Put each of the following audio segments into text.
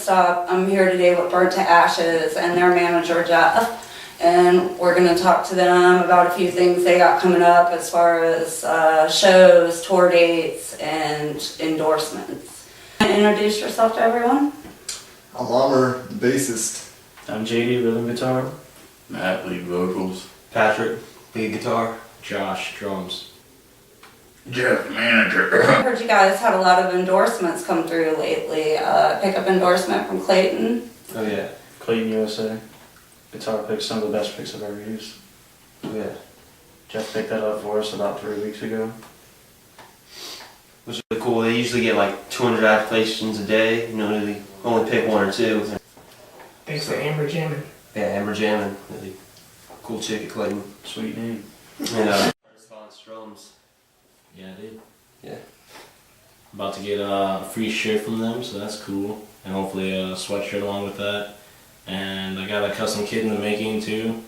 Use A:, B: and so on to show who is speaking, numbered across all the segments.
A: Stop. I'm here today with Burnt to Ashes and their manager, Jeff. And we're going to talk to them about a few things they got coming up as far as shows, tour dates, and endorsements. Introduce yourself to everyone.
B: I'm Amr, the bassist.
C: I'm JD, rhythm guitar.
D: Matt, lead vocals.
E: Patrick, lead guitar.
C: Josh, drums.
D: Jeff, manager.
A: I heard you guys had a lot of endorsements come through lately. Pickup endorsement from Clayton.
E: Oh yeah.
C: Clayton, USA. Guitar picks, some of the best picks I've ever used.
E: Oh yeah.
C: Jeff picked that up for us about 3 weeks ago.
E: Which is really cool. They usually get like 200 applications a day. You know, they only pick one or two.
F: Thanks to Amber Jammin.
E: Yeah, Amber Jammin. Really cool chick at Clayton.
C: Sweet name.
E: And response drums.
G: Yeah, dude.
E: Yeah.
G: About to get a free shirt from them, so that's cool. And hopefully a sweatshirt along with that. And I got a custom kit in the making too.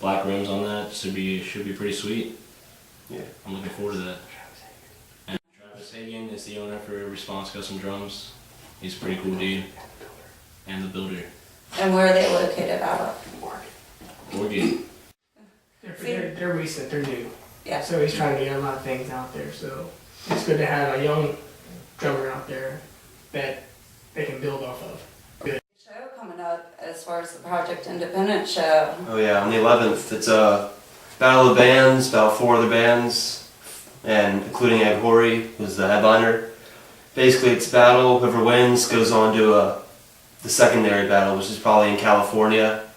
G: Black rims on that. Should be pretty sweet.
E: Yeah.
G: I'm looking forward to that. And Travis Hagen is the owner for Response Custom Drums. He's a pretty cool dude. And the builder.
A: And where are they located out of?
G: Morgan.
F: They're recent, they're new.
A: Yeah.
F: So he's trying to get a lot of things out there. So it's good to have a young drummer out there that they can build off of. Good.
A: Show coming up as far as the Project Independent show.
E: Oh yeah, on the 11th. It's a battle of bands, about 4 other bands, and including Aghori, who's the headliner. Basically, it's battle. Whoever wins goes on to the secondary battle, which is probably in California.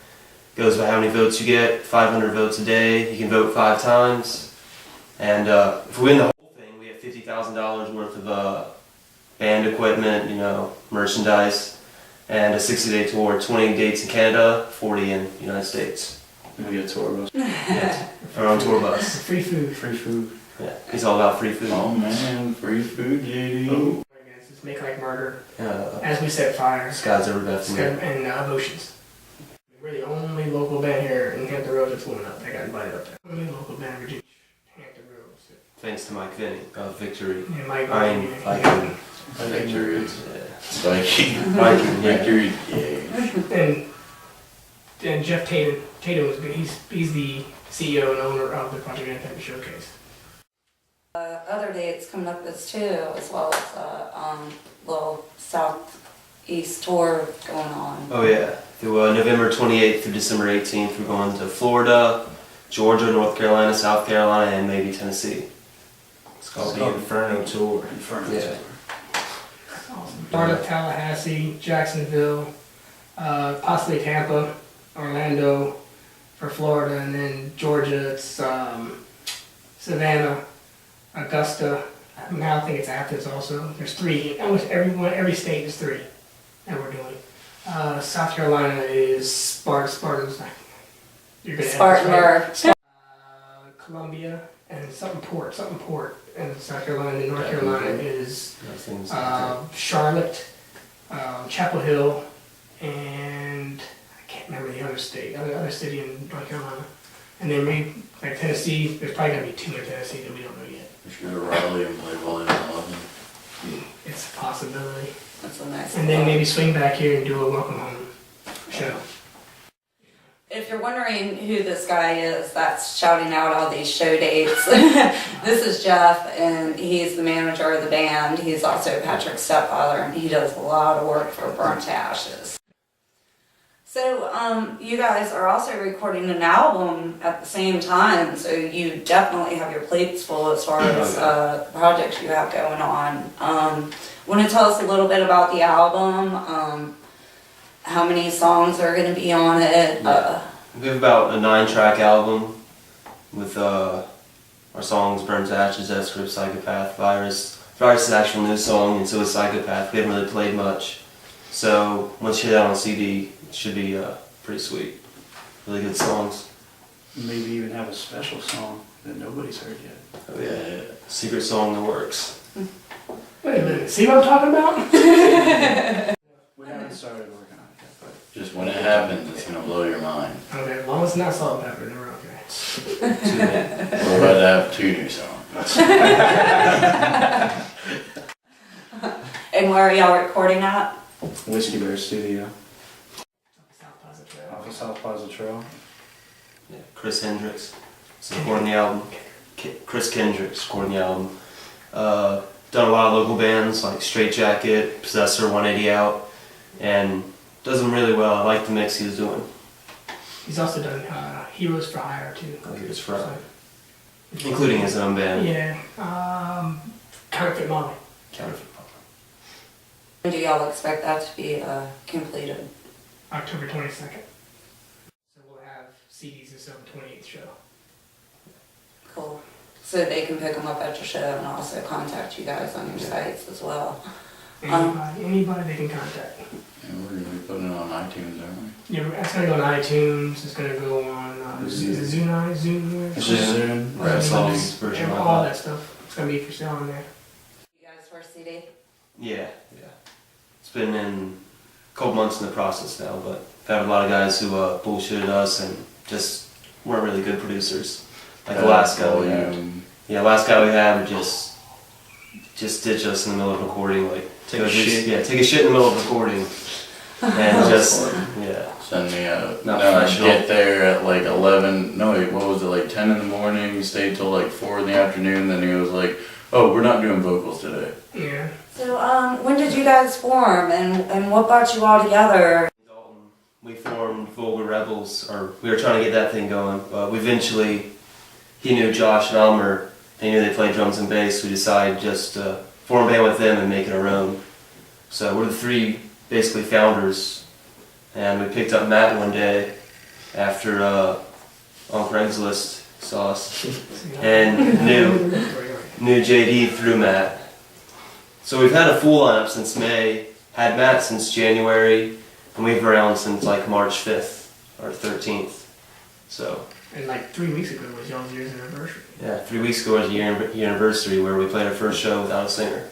E: Goes by how many votes you get. 500 votes a day. You can vote 5 times. And if we win the whole thing, we have $50,000 worth of band equipment, you know, merchandise, and a 60-day tour. 20 dates in Canada, 40 in the United States.
C: We get a tour bus.
E: Yeah, our own tour bus.
F: Free food.
C: Free food.
E: Yeah, he's all about free food.
D: Oh man, free food, JD.
E: Oh.
F: It's Make Like Murder.
E: Uh,
F: As We Set Fire.
E: Sky's over best for me.
F: And Emotions. We're the only local band here in Hampton Roads that's went up. They got invited up there. Only local band in Virginia. Hampton Roads.
E: Thanks to Mike Vinny of Victory.
F: Yeah, Mike.
E: I'm Viking.
D: Victory.
E: Yeah.
D: Spiky.
E: Viking, yeah.
D: Victory. Yeah.
F: And Jeff Tatum. Tatum was good. He's the CEO and owner of the Project Independent Showcase.
A: Other dates coming up as well as little southeast tour going on.
E: Oh yeah. Through November 28th through December 18th, we're going to Florida, Georgia, North Carolina, South Carolina, and maybe Tennessee.
G: It's called the Inferno Tour.
D: Inferno.
E: Yeah.
F: Awesome. Florida, Tallahassee, Jacksonville, possibly Tampa, Orlando for Florida, and then Georgia, it's Savannah, Augusta. Now I think it's Athens also. There's 3. Almost every state is 3 that we're doing. South Carolina is Spartans. You're gonna
A: Spartanburg.
F: Columbia and something port. And South Carolina and North Carolina is Charlotte, Chapel Hill, and I can't remember the other state, other city in North Carolina. And then maybe like Tennessee, there's probably gonna be 2 in Tennessee that we don't know yet.
D: We should go to Raleigh and play volume 11.
F: It's a possibility.
A: That's a nice
F: And then maybe swing back here and do a welcome home show.
A: If you're wondering who this guy is that's shouting out all these show dates, this is Jeff, and he's the manager of the band. He's also Patrick's stepfather, and he does a lot of work for Burnt to Ashes. So you guys are also recording an album at the same time, so you definitely have your plates full as far as the projects you have going on. Want to tell us a little bit about the album? How many songs are going to be on it?
E: We have about a 9-track album with our songs Burnt to Ashes, Script, Psychopath, Virus. Virus is actually a new song, and so is Psychopath. We haven't really played much. So once you hear that on CD, it should be pretty sweet. Really good songs.
C: Maybe even have a special song that nobody's heard yet.
E: Oh yeah, secret song in the works.
F: Wait a minute, see what I'm talking about?
C: We haven't started working on it yet, but
D: Just when it happens, it's gonna blow your mind.
F: Okay, as long as it's not salt and pepper, then we're okay.
D: We're about to have 2 new songs.
A: And where are y'all recording at?
C: Whiskey Bear Studio
F: South Plaza Trail.
C: off of South Plaza Trail.
E: Yeah, Chris Hendricks supporting the album. Chris Kendricks supporting the album. Done a lot of local bands like Straight Jacket, Possessor, 180 Out, and does them really well. I like the mix he was doing.
F: He's also done Heroes for Hire too.
E: Heroes for Hire. Including his own band.
F: Yeah. Counterfeit Mommy.
E: Counterfeit Pop.
A: When do y'all expect that to be completed?
F: October 22nd. So we'll have CDs until the 28th show.
A: Cool. So they can pick them up at your show and also contact you guys on your sites as well.
F: Anybody they can contact.
D: And we're gonna be putting it on iTunes, aren't we?
F: Yeah, it's gonna go on iTunes. It's gonna go on Zune.
C: It's just Zoom.
E: Red Songs version of
F: all
E: that.
F: that stuff. It's gonna be for sale on there.
A: You guys first CD?
E: Yeah. It's been in a couple months in the process now, but I've had a lot of guys who bullshitted us and just weren't really good producers. Like the last guy we had. Yeah, last guy we had would just ditch us in the middle of recording, like
C: Take a shit.
E: Yeah, take a shit in the middle of recording, and just
D: Send me out.
E: Not
D: No,
E: professional.
D: get there at like 11. No, wait, what was it? Like 10 in the morning. Stayed till like 4 in the afternoon. Then he was like, "Oh, we're not doing vocals today."
F: Yeah.
A: So when did you guys form and what brought you all together?
E: Dalton, we formed Vulgar Rebels, or we were trying to get that thing going, but we eventually, he knew Josh and Elmer, they knew they played drums and bass, we decided just to form a band with them and make it our own. So we're the three basically founders, and we picked up Matt one day after on Craigslist saw us, and knew JD through Matt. So we've had a full lineup since May, had Matt since January, and we've been around since like March 5th or 13th. So
F: And like 3 weeks ago was y'all's year's anniversary.
E: yeah, 3 weeks ago was the year anniversary where we played our first show without a singer.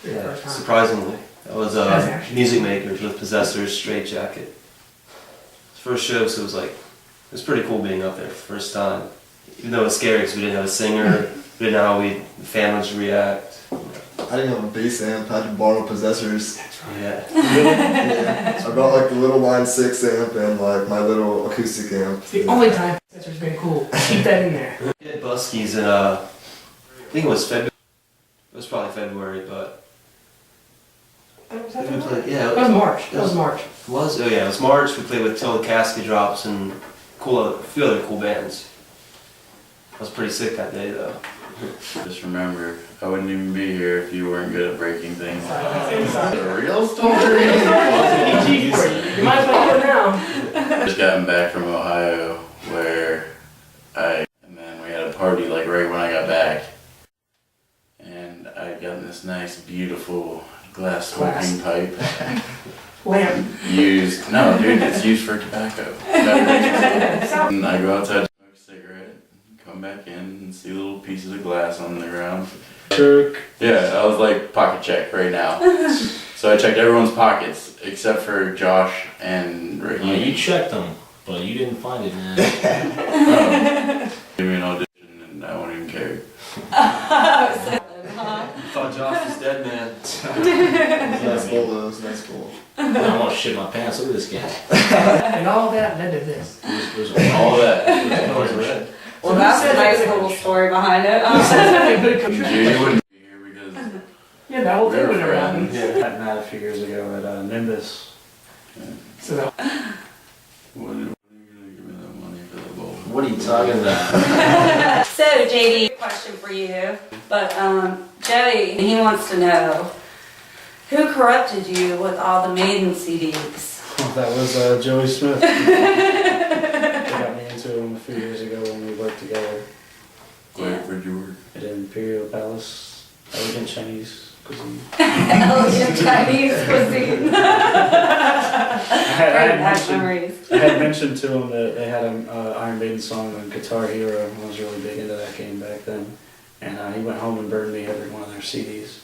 E: Yeah,
F: First time.
E: surprisingly. That was
F: That's actually-
E: Music Makers with Possessors, Straight Jacket. First show, so it was pretty cool being up there for the first time. Even though it was scary because we didn't have a singer, we didn't know how the fans would react.
B: I didn't have a bass amp, I had to borrow Possessors.
F: That's right.
E: Yeah.
B: Yeah. I brought like the little Line 6 amp and like my little acoustic amp.
F: It's the only time that's been cool. Keep that in there.
E: We had buskies in, I think it was February. It was probably February, but we played, yeah.
F: That was March. That was March.
E: It was? Oh yeah, it was March. We played with Till the Casket Drops and a few other cool bands. I was pretty sick that day though.
D: Just remember, I wouldn't even be here if you weren't good at breaking things.
F: Inside.
D: A real story.
F: PG for you. You might as well do it now.
D: Just gotten back from Ohio where and then we had a party like right when I got back. And I had gotten this nice, beautiful glass smoking pipe.
F: Lamp.
D: Used, no dude, it's used for tobacco. And I go outside to smoke a cigarette, come back in and see little pieces of glass on the ground.
C: Jerk.
D: Yeah, I was like, pocket check right now. So I checked everyone's pockets except for Josh and
G: You
D: Raheem.
G: checked them, but you didn't find it, man.
D: Give me an audition and I won't even care.
E: I thought Josh was dead, man.
B: Nice bowl though, it was a nice bowl.
G: I'm gonna shit my pants. Look at this guy.
F: And all that led to this.
G: It was
D: All that.
A: Well, that's a nice little story behind it.
F: That's a good computer.
D: Judy wouldn't be here because
F: Yeah, that whole
D: we
F: thing
D: were
F: went around.
D: friends.
C: Met Matt a few years ago at Nimbus.
F: So that,
D: What are you gonna give me that money for the bowl?
G: What are you talking about?
A: So JD, question for you, but Joey, he wants to know, who corrupted you with all the Maiden CDs?
C: That was Joey Smith. They got me into him a few years ago when we worked together
D: Where'd you work?
C: at Imperial Palace, Elegant Chinese cuisine.
A: Elegant Chinese cuisine. Great nice memories.
C: I had mentioned to him that they had an Iron Maiden song on Guitar Hero. I was really big into that game back then. And he went home and burned me every one of their CDs.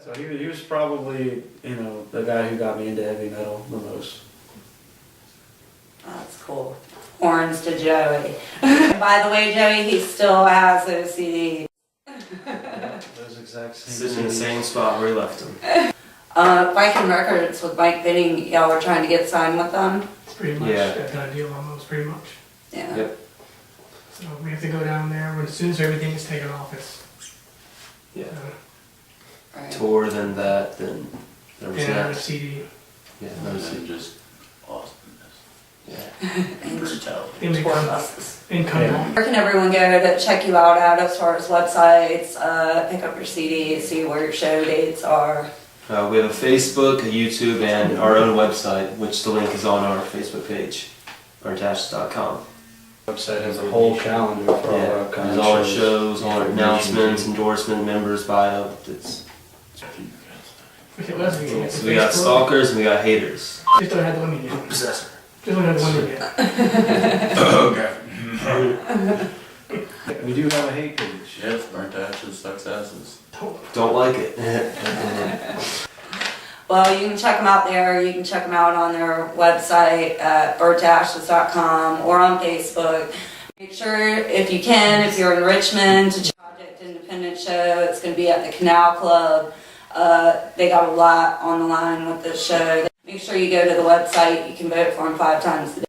C: So he was probably, the guy who got me into heavy metal the most.
A: Oh, that's cool. Horns to Joey. By the way, Joey, he still has those CDs.
C: Yeah, those exact same
E: Sitting in the
C: CDs.
E: same spot where he left them.
A: Viking Records with Mike Binning, y'all were trying to get signed with them.
F: It's pretty much
E: Yeah.
F: a done deal almost, pretty much.
A: Yeah.
E: Yep.
F: So we have to go down there as soon as everything is taken off. It's,
E: Yeah.
A: Right.
E: Tour, then that, then there was
F: another
E: next.
F: CD.
E: Yeah,
D: And
E: that was
D: then just awesomeness.
E: yeah.
A: And
D: Brutality.
F: Then we
A: tour
F: come,
A: buses.
F: and come
C: Yeah.
F: down.
A: Where can everyone go to check you out at as far as websites, pick up your CD, see where your show dates are?
E: We have a Facebook, a YouTube, and our own website, which the link is on our Facebook page, burntashes.com.
C: Website has a whole calendar for all our
E: Yeah,
C: upcoming
E: there's all our
C: shows.
E: shows, all our announcements, endorsement, members, bio. It's,
F: Okay, Leslie, you
E: so we got stalkers and we got haters.
F: Just don't have the women yet.
E: Possessor.
F: Just don't have the women yet.
D: Okay.
C: We do have a hate page.
D: Yes, burnt ashes, sucks asses.
E: Don't like it.
A: Well, you can check them out there. You can check them out on their website at birdtashes.com or on Facebook. Make sure, if you can, if you're in Richmond, to check out Project Independent Show. It's going to be at the Canal Club. They got a lot on the line with this show. Make sure you go to the website. You can vote for them 5 times a day.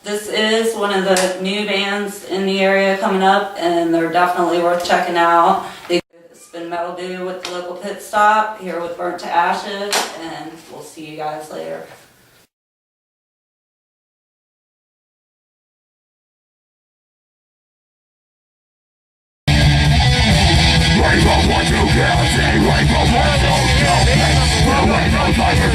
A: This is one of the new bands in the area coming up, and they're definitely worth checking out. They Spin Metal Do with the local pit stop here with Burnt to Ashes, and we'll see you guys later.
H: Rainbow 1, 2, guilty. Rainbow 1, 2, guilty. Rainbow 5 for